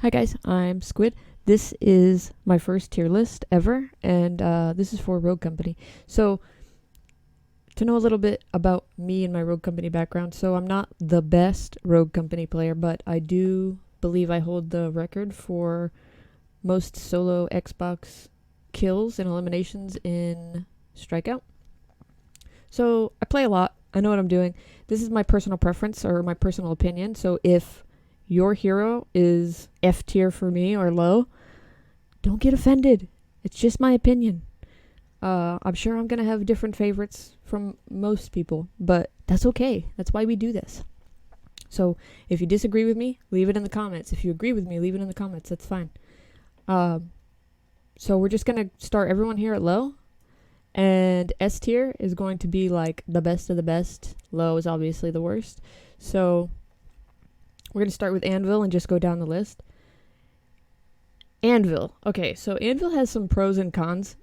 Hi guys, I'm Squid. This is my first tier list ever, and this is for Rogue Company. So, to know a little bit about me and my Rogue Company background, so I'm not the best Rogue Company player, but I do believe I hold the record for most solo Xbox kills and eliminations in Strikeout. So, I play a lot. I know what I'm doing. This is my personal preference or my personal opinion. So, if your hero is F tier for me or low, don't get offended. It's just my opinion. I'm sure I'm going to have different favorites from most people, but that's okay. That's why we do this. So if you disagree with me, leave it in the comments. If you agree with me, leave it in the comments. That's fine. So we're just going to start everyone here at low. And S tier is going to be like the best of the best. Low is obviously the worst. So we're going to start with Anvil and just go down the list. Anvil. Okay, so Anvil has some pros and cons.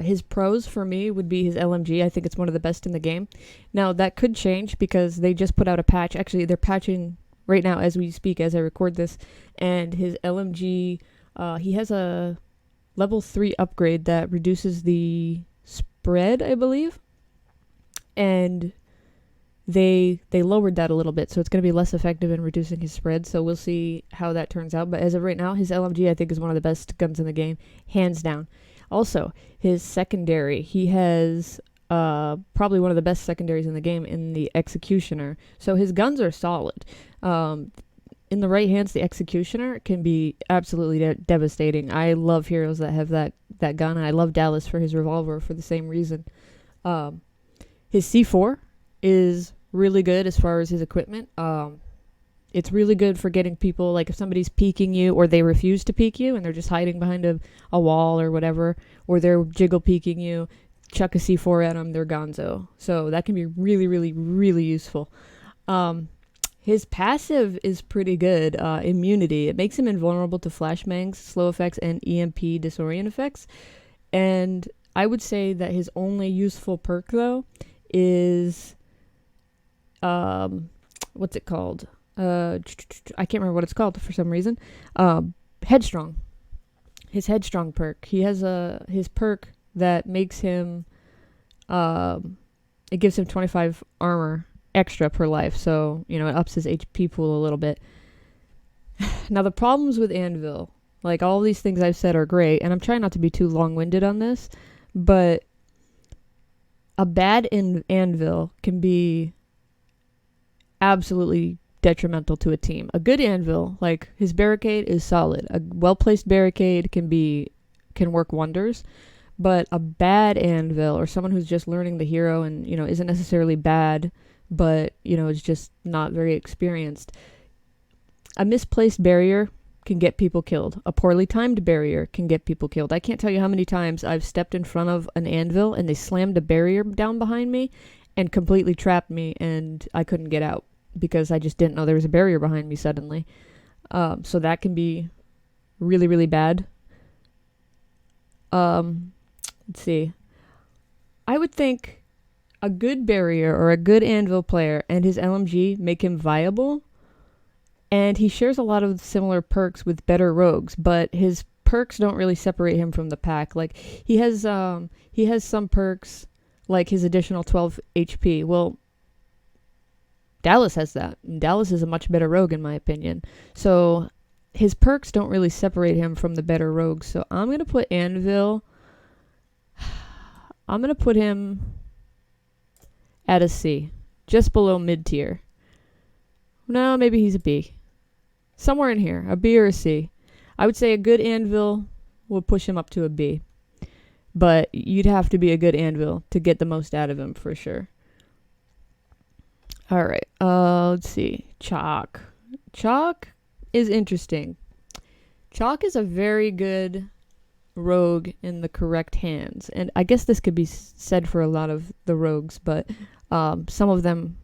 His pros for me would be his LMG. I think it's one of the best in the game. Now, that could change because they just put out a patch. Actually, they're patching right now as we speak, as I record this. And his LMG, he has a level 3 upgrade that reduces the spread, I believe. And they lowered that a little bit, so it's going to be less effective in reducing his spread. So we'll see how that turns out. But as of right now, his LMG I think is one of the best guns in the game, hands down. Also, his secondary, he has probably one of the best secondaries in the game in the Executioner. So his guns are solid. In the right hands, the Executioner can be absolutely devastating. I love heroes that have that gun, and I love Dallas for his revolver for the same reason. His C4 is really good as far as his equipment. It's really good for getting people, like if somebody's peeking you or they refuse to peek you and they're just hiding behind a wall or whatever, or they're jiggle peeking you, chuck a C4 at them, they're gonzo. So that can be really, really, really useful. His passive is pretty good. Immunity. It makes him invulnerable to flashbangs, slow effects, and EMP disorient effects. And I would say that his only useful perk, though, is what's it called? I can't remember what it's called for some reason. Headstrong. His Headstrong perk. He has his perk that makes him it gives him 25 armor extra per life, so it ups his HP pool a little bit. Now the problems with Anvil, like all these things I've said are great, and I'm trying not to be too long-winded on this, but a bad Anvil can be absolutely detrimental to a team. A good Anvil, like his barricade, is solid. A well-placed barricade can work wonders, but a bad Anvil, or someone who's just learning the hero and isn't necessarily bad, but is just not very experienced, a misplaced barrier can get people killed. A poorly timed barrier can get people killed. I can't tell you how many times I've stepped in front of an Anvil and they slammed a barrier down behind me and completely trapped me, and I couldn't get out because I just didn't know there was a barrier behind me suddenly. So that can be really, really bad. Let's see. I would think a good barrier or a good Anvil player and his LMG make him viable. And he shares a lot of similar perks with better rogues, but his perks don't really separate him from the pack. Like he has some perks, like his additional 12 HP. Well, Dallas has that. And Dallas is a much better rogue in my opinion. So his perks don't really separate him from the better rogues. So I'm going to put Anvil, I'm going to put him at a C, just below mid tier. No, maybe he's a B. Somewhere in here, a B or a C. I would say a good Anvil would push him up to a B. But you'd have to be a good Anvil to get the most out of him for sure. Alright, let's see. Chalk. Chalk is interesting. Chalk is a very good rogue in the correct hands. And I guess this could be said for a lot of the rogues, but some of them,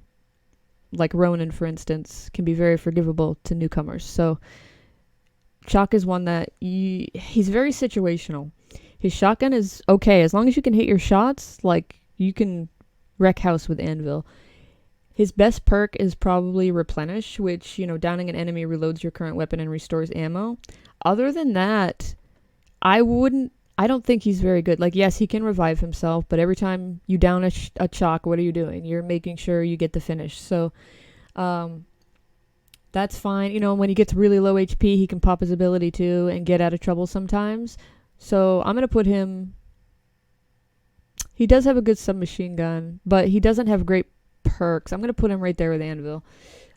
like Ronan, for instance, can be very forgivable to newcomers. So Chalk is one that he's very situational. His shotgun is okay. As long as you can hit your shots, like you can wreck house with Anvil. His best perk is probably Replenish, which, downing an enemy reloads your current weapon and restores ammo. Other than that, I don't think he's very good. Like, yes, he can revive himself, but every time you down a chalk, what are you doing? You're making sure you get the finish. So, that's fine. When he gets really low HP, he can pop his ability too and get out of trouble sometimes. So, I'm going to put him. He does have a good submachine gun, but he doesn't have great perks. I'm going to put him right there with Anvil.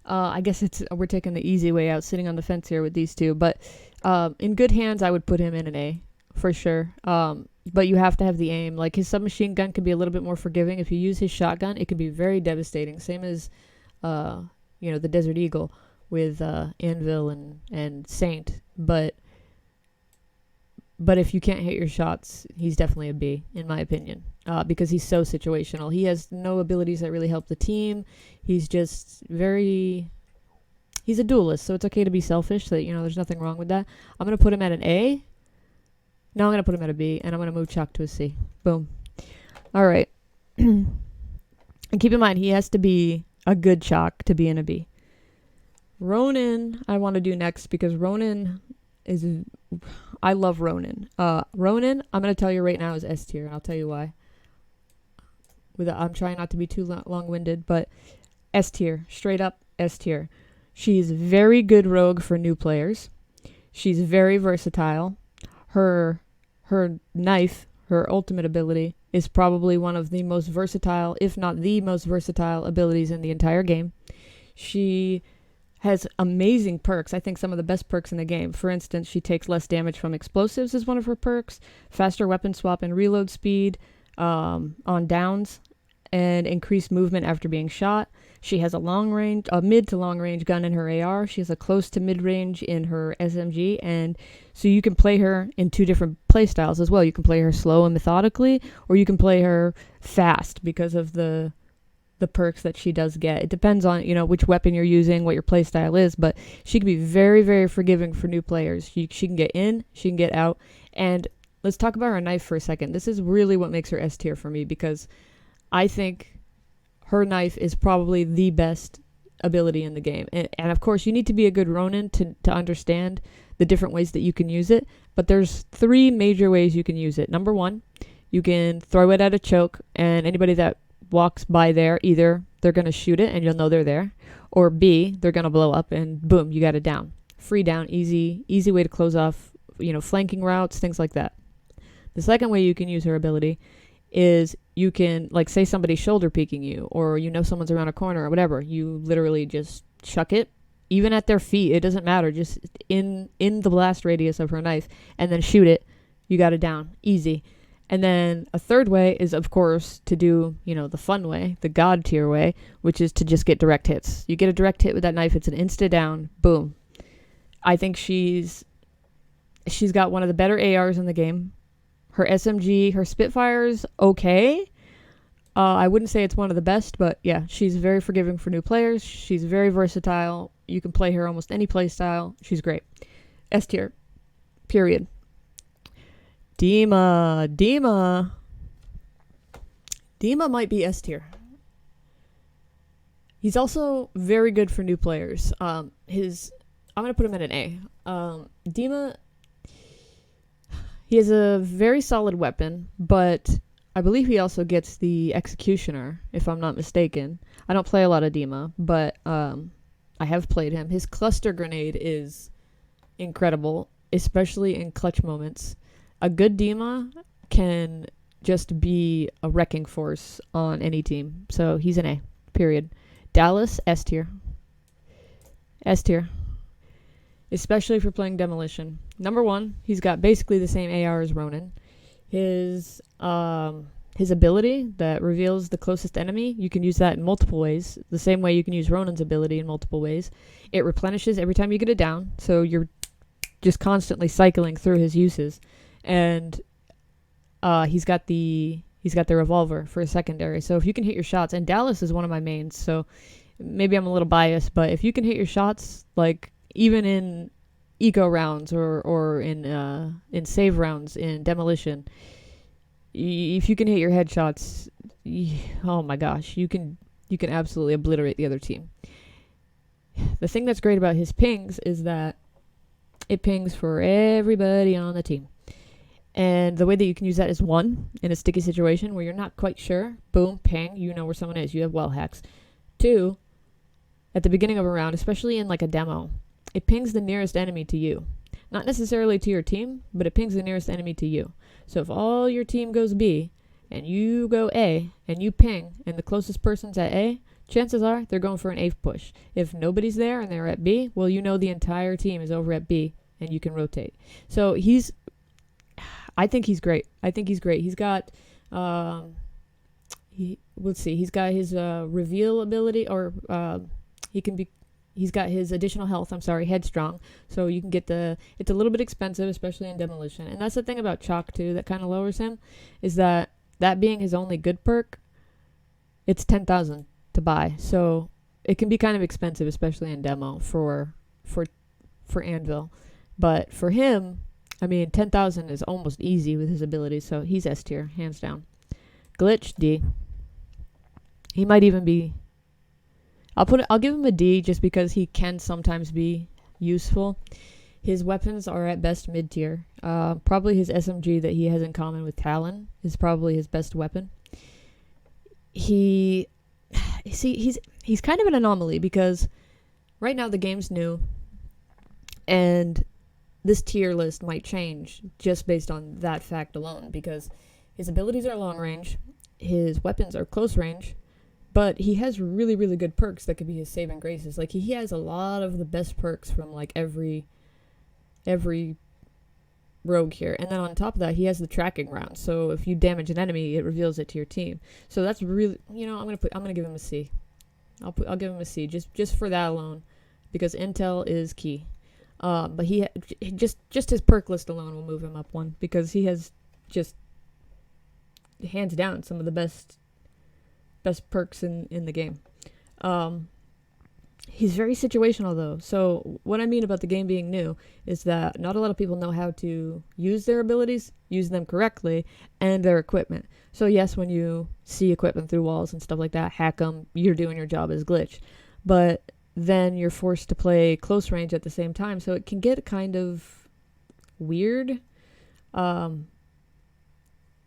I guess we're taking the easy way out, sitting on the fence here with these two. But in good hands, I would put him in an A for sure. But you have to have the aim. Like, his submachine gun can be a little bit more forgiving. If you use his shotgun, it can be very devastating. Same as, the Desert Eagle with Anvil and Saint. But if you can't hit your shots, he's definitely a B, in my opinion, because he's so situational. He has no abilities that really help the team. He's just he's a duelist, so it's okay to be selfish. So, there's nothing wrong with that. I'm going to put him at an A. No, I'm going to put him at a B, and I'm going to move Chuck to a C. Boom. All right. And keep in mind, he has to be a good Chuck to be in a B. Ronin, I want to do next because Ronin is... I love Ronin. Ronin, I'm going to tell you right now, is S tier, and I'll tell you why. I'm trying not to be too long-winded, but S tier. Straight up S tier. She's very good rogue for new players. She's very versatile. Her knife, her ultimate ability, is probably one of the most versatile, if not the most versatile abilities in the entire game. She has amazing perks. I think some of the best perks in the game. For instance, she takes less damage from explosives is one of her perks. Faster weapon swap and reload speed on downs, and increased movement after being shot. She has a mid to long range gun in her AR. She has a close to mid range in her SMG, and so you can play her in two different play styles as well. You can play her slow and methodically, or you can play her fast because of the perks that she does get. It depends on, which weapon you're using, what your play style is, but she can be very, very forgiving for new players. She can get in, she can get out. And let's talk about her knife for a second. This is really what makes her S tier for me, because I think her knife is probably the best ability in the game. And of course, you need to be a good Ronin to understand the different ways that you can use it. But there's 3 major ways you can use it. Number 1, you can throw it at a choke, and anybody that walks by there, either they're going to shoot it and you'll know they're there, or B, they're going to blow up and boom, you got it down. Free down, easy way to close off, flanking routes, things like that. The second way you can use her ability is you can, like, say somebody's shoulder peeking you, or someone's around a corner or whatever, you literally just chuck it, even at their feet, it doesn't matter, just in the blast radius of her knife, and then shoot it, you got it down, easy. And then a third way is, of course, to do, the fun way, the God tier way, which is to just get direct hits. You get a direct hit with that knife, it's an insta down, boom. I think she's got one of the better ARs in the game. Her SMG, her Spitfire's okay. I wouldn't say it's one of the best, but yeah, she's very forgiving for new players. She's very versatile. You can play her almost any play style. She's great. S tier. Period. Dima might be S tier. He's also very good for new players. I'm gonna put him at an A. Dima, he has a very solid weapon, but I believe he also gets the Executioner, if I'm not mistaken. I don't play a lot of Dima, but I have played him. His cluster grenade is incredible, especially in clutch moments. A good Dima can just be a wrecking force on any team. So he's an A, period. Dallas, S tier. S tier. Especially if you're playing Demolition. Number 1, he's got basically the same AR as Ronin. His ability that reveals the closest enemy, you can use that in multiple ways. The same way you can use Ronin's ability in multiple ways. It replenishes every time you get it down, so you're just constantly cycling through his uses. And he's got the revolver for a secondary. So if you can hit your shots, and Dallas is one of my mains, so maybe I'm a little biased, but if you can hit your shots, like even in eco rounds or in save rounds in Demolition, if you can hit your headshots, oh my gosh, you can you can absolutely obliterate the other team. The thing that's great about his pings is that it pings for everybody on the team. And the way that you can use that is, one, in a sticky situation where you're not quite sure, boom, ping, you know where someone is. You have well hacks. Two, at the beginning of a round, especially in like a demo, it pings the nearest enemy to you. Not necessarily to your team, but it pings the nearest enemy to you. So if all your team goes B and you go A and you ping and the closest person's at A, chances are they're going for an A push. If nobody's there and they're at B, well, you know the entire team is over at B and you can rotate. So I think he's great. He's got, he's got his reveal ability, or he's got his additional health, headstrong. So you can get it's a little bit expensive, especially in demolition. And that's the thing about Chalk too, that kind of lowers him, is that being his only good perk, it's 10,000 to buy. So it can be kind of expensive, especially in demo for Anvil. But for him, 10,000 is almost easy with his abilities, so he's S tier, hands down. Glitch, D. He might even be... I'll give him a D just because he can sometimes be useful. His weapons are at best mid tier. Probably his SMG that he has in common with Talon is probably his best weapon. He's kind of an anomaly because right now the game's new, and this tier list might change just based on that fact alone, because his abilities are long range, his weapons are close range, but he has really, really good perks that could be his saving graces. Like, he has a lot of the best perks from, like, every rogue here. And then on top of that, he has the tracking round. So if you damage an enemy, it reveals it to your team. So that's really, I'm gonna give him a C. I'll give him a C just for that alone, because intel is key. But he just his perk list alone will move him up one, because he has just hands down some of the best perks in the game. He's very situational though. So what I mean about the game being new is that not a lot of people know how to use their abilities, use them correctly, and their equipment. So yes, when you see equipment through walls and stuff like that, hack them, you're doing your job as Glitch. But then you're forced to play close range at the same time, so it can get kind of weird.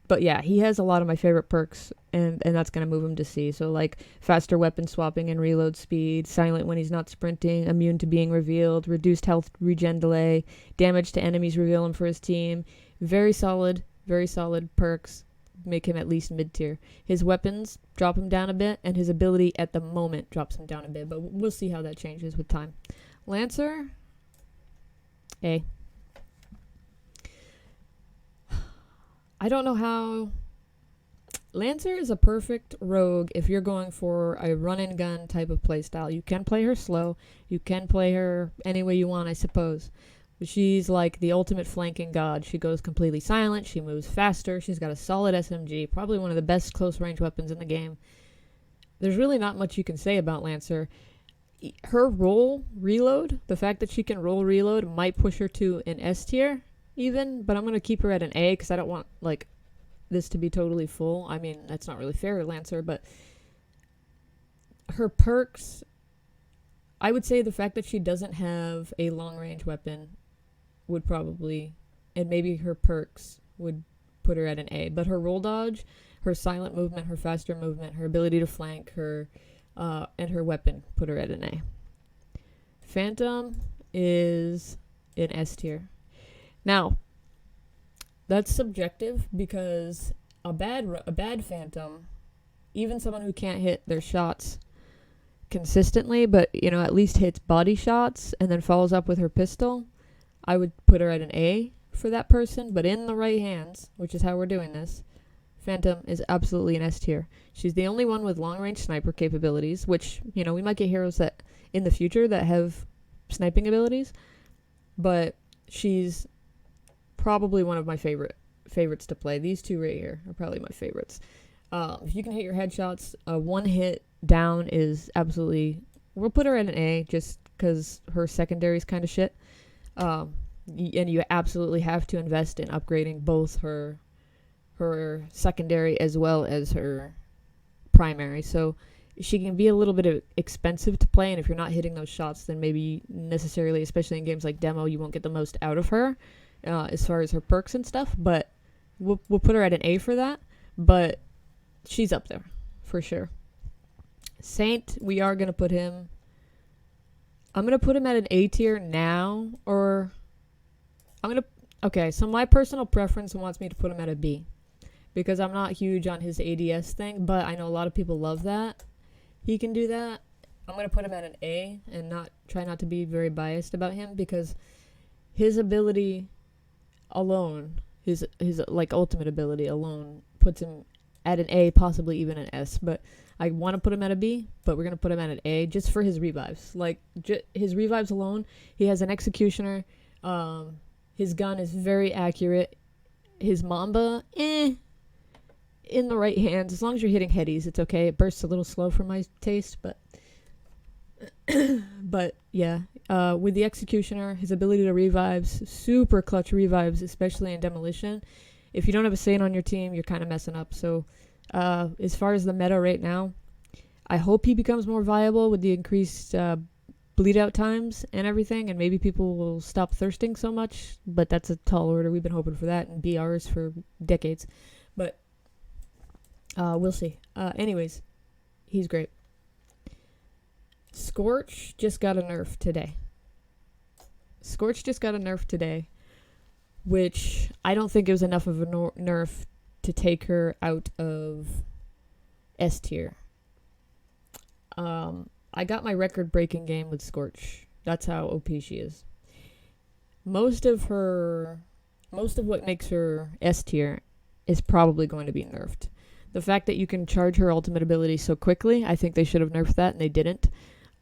But yeah, he has a lot of my favorite perks, and that's going to move him to C. So like faster weapon swapping and reload speed, silent when he's not sprinting, immune to being revealed, reduced health regen delay, damage to enemies reveal him for his team. Very solid perks. Make him at least mid-tier. His weapons drop him down a bit, and his ability at the moment drops him down a bit, but we'll see how that changes with time. Lancer, A. I don't know how... Lancer is a perfect rogue if you're going for a run-and-gun type of playstyle. You can play her slow. You can play her any way you want, I suppose. She's like the ultimate flanking god. She goes completely silent. She moves faster. She's got a solid SMG. Probably one of the best close-range weapons in the game. There's really not much you can say about Lancer. Her roll reload, the fact that she can roll reload, might push her to an S tier even, but I'm going to keep her at an A because I don't want like this to be totally full. That's not really fair to Lancer, but her perks... I would say the fact that she doesn't have a long-range weapon would probably, and maybe her perks would put her at an A. But her roll dodge, her silent movement, her faster movement, her ability to flank, and her weapon put her at an A. Phantom is an S tier. Now, that's subjective because a bad Phantom, even someone who can't hit their shots consistently, but at least hits body shots and then follows up with her pistol, I would put her at an A for that person. But in the right hands, which is how we're doing this, Phantom is absolutely an S tier. She's the only one with long range sniper capabilities, which we might get heroes that in the future that have sniping abilities, but she's probably one of my favorites to play. These two right here are probably my favorites. If you can hit your headshots, one hit down is absolutely... We'll put her at an A just because her secondary is kind of shit. And you absolutely have to invest in upgrading both her secondary as well as her primary. So she can be a little bit expensive to play, and if you're not hitting those shots, then maybe necessarily, especially in games like Demo, you won't get the most out of her as far as her perks and stuff. But we'll put her at an A for that. But she's up there for sure. Saint, we are gonna put him. I'm gonna put him at an A tier now, or okay. So my personal preference wants me to put him at a B, because I'm not huge on his ADS thing, but I know a lot of people love that. He can do that. I'm going to put him at an A and try not to be very biased about him, because his ability alone, his like ultimate ability alone puts him at an A, possibly even an S, but I want to put him at a B, but we're going to put him at an A just for his revives. Like his revives alone, he has an executioner. His gun is very accurate. His Mamba, in the right hands, as long as you're hitting headies, it's okay. It bursts a little slow for my taste, but yeah, with the executioner, his ability to revives, super clutch revives, especially in demolition. If you don't have a Saint on your team, you're kind of messing up. So as far as the meta right now, I hope he becomes more viable with the increased bleed out times and everything, and maybe people will stop thirsting so much, but that's a tall order. We've been hoping for that in BRs for decades, but we'll see. Anyways, he's great. Scorch just got a nerf today. Which I don't think it was enough of a nerf to take her out of S tier. I got my record-breaking game with Scorch. That's how OP she is. Most of what makes her S tier is probably going to be nerfed. The fact that you can charge her ultimate ability so quickly, I think they should have nerfed that, and they didn't.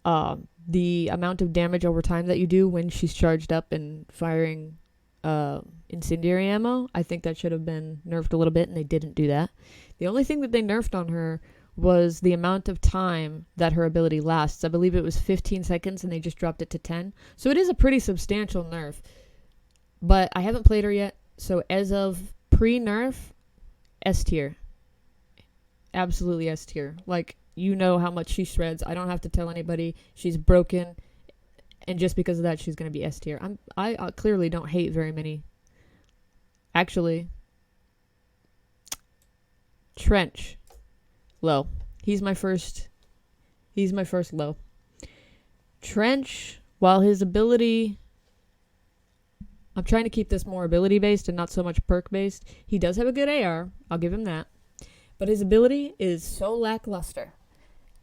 The amount of damage over time that you do when she's charged up and firing incendiary ammo, I think that should have been nerfed a little bit, and they didn't do that. The only thing that they nerfed on her was the amount of time that her ability lasts. I believe it was 15 seconds, and they just dropped it to 10. So it is a pretty substantial nerf. But I haven't played her yet, so as of pre-nerf, S tier. Absolutely S tier. Like, you know how much she shreds. I don't have to tell anybody. She's broken, and just because of that, she's going to be S tier. I clearly don't hate very many. Actually, Trench, low. He's my first low. Trench, while his ability, I'm trying to keep this more ability based and not so much perk based. He does have a good AR. I'll give him that. But his ability is so lackluster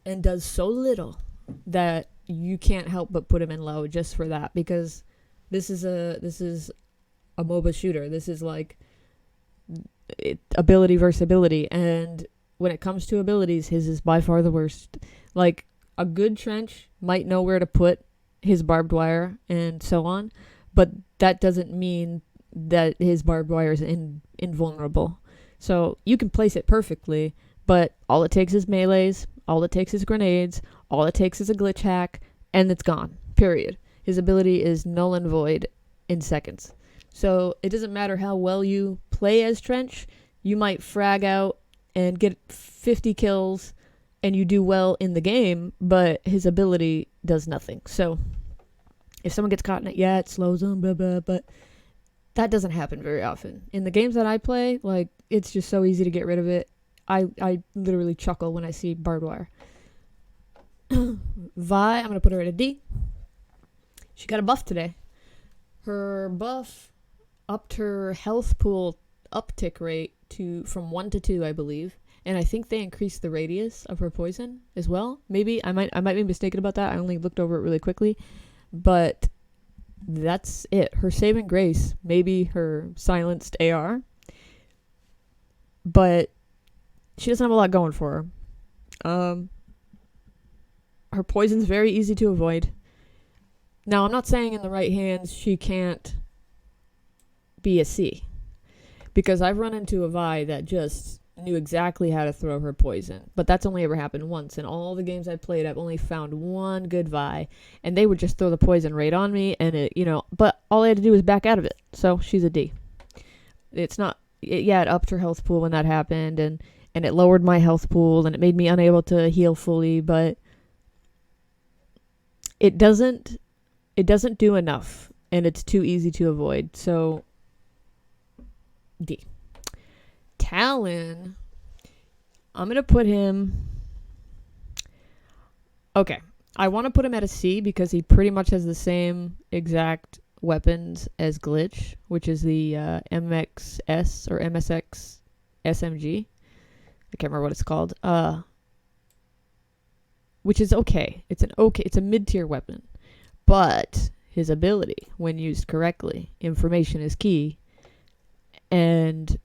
and does so little that you can't help but put him in low just for that, because this is a MOBA shooter. This is like ability versus ability, and when it comes to abilities, his is by far the worst. Like, a good Trench might know where to put his barbed wire and so on, but that doesn't mean that his barbed wire is invulnerable. So you can place it perfectly, but all it takes is melees, all it takes is grenades, all it takes is a glitch hack, and it's gone. Period. His ability is null and void in seconds. So it doesn't matter how well you play as Trench. You might frag out and get 50 kills, and you do well in the game, but his ability does nothing. So if someone gets caught in it, yeah, it slows them, blah, blah, but that doesn't happen very often. In the games that I play, like, it's just so easy to get rid of it. I literally chuckle when I see barbed wire. Vi, I'm going to put her at a D. She got a buff today. Her buff upped her health pool uptick rate from 1 to 2, I believe. And I think they increased the radius of her poison as well. Maybe I might be mistaken about that. I only looked over it really quickly. But that's it. Her saving grace, maybe her silenced AR. But she doesn't have a lot going for her. Her poison's very easy to avoid. Now, I'm not saying in the right hands she can't be a C, because I've run into a Vi that just knew exactly how to throw her poison. But that's only ever happened once. In all the games I've played, I've only found one good Vi, and they would just throw the poison right on me, and but all I had to do was back out of it. So she's a D. It upped her health pool when that happened, and and it lowered my health pool, and it made me unable to heal fully, but it doesn't do enough, and it's too easy to avoid. So D. Talon, I'm going to put him... Okay, I want to put him at a C because he pretty much has the same exact weapons as Glitch, which is the MXS or MSX SMG. I can't remember what it's called. Which is okay. It's a mid-tier weapon. But his ability, when used correctly, information is key. And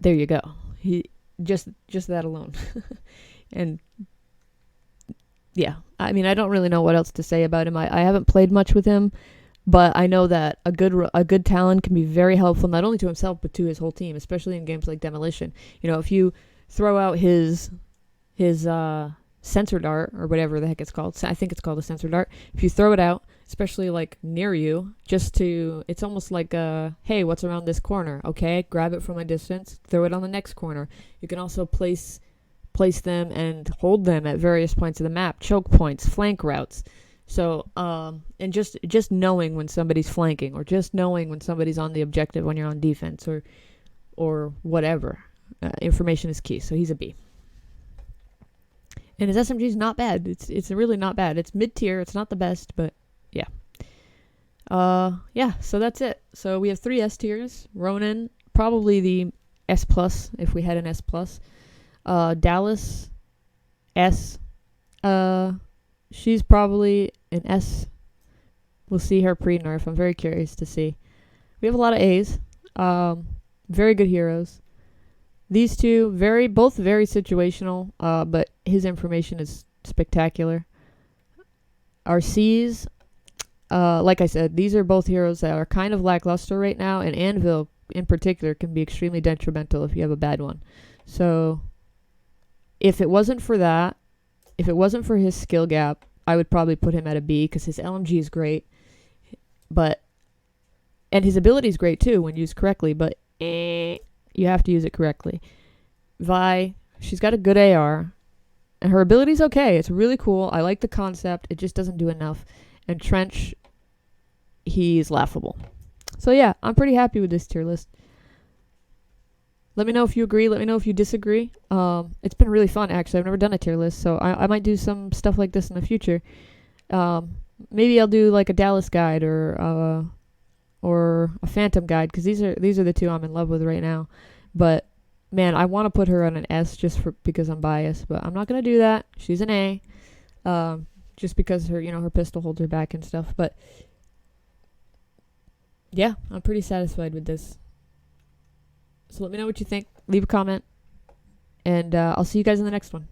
there you go. He just that alone. And yeah, I mean, I don't really know what else to say about him. I haven't played much with him, but I know that a good Talon can be very helpful, not only to himself, but to his whole team, especially in games like Demolition. You know, if you throw out his sensor dart, or whatever the heck it's called, I think it's called a sensor dart, if you throw it out, especially like near you, it's almost like hey, what's around this corner? Okay, grab it from a distance, throw it on the next corner. You can also place them and hold them at various points of the map, choke points, flank routes. So, and just knowing when somebody's flanking, or just knowing when somebody's on the objective when you're on defense, or whatever. Information is key, so he's a B. And his SMG is not bad. It's really not bad. It's mid-tier. It's not the best, but yeah. Yeah, so that's it. So we have 3 S tiers. Ronin, probably the S+, if we had an S+. Dallas, S. She's probably an S. We'll see her pre-nerf. I'm very curious to see. We have a lot of A's. Very good heroes. These two, both very situational, but his information is spectacular. Our C's, like I said, these are both heroes that are kind of lackluster right now, and Anvil in particular can be extremely detrimental if you have a bad one. So if it wasn't for that, if it wasn't for his skill gap, I would probably put him at a B, because his LMG is great, and his ability is great too when used correctly, but you have to use it correctly. Vi, she's got a good AR, and her ability's okay. It's really cool. I like the concept. It just doesn't do enough. And Trench, he's laughable. So yeah, I'm pretty happy with this tier list. Let me know if you agree. Let me know if you disagree. It's been really fun, actually. I've never done a tier list, so I might do some stuff like this in the future. Maybe I'll do like a Dallas guide or a Phantom guide, because these are the two I'm in love with right now. But man, I want to put her on an S just because I'm biased, but I'm not gonna do that. She's an A, just because her pistol holds her back and stuff. But yeah, I'm pretty satisfied with this. So let me know what you think. Leave a comment, and I'll see you guys in the next one.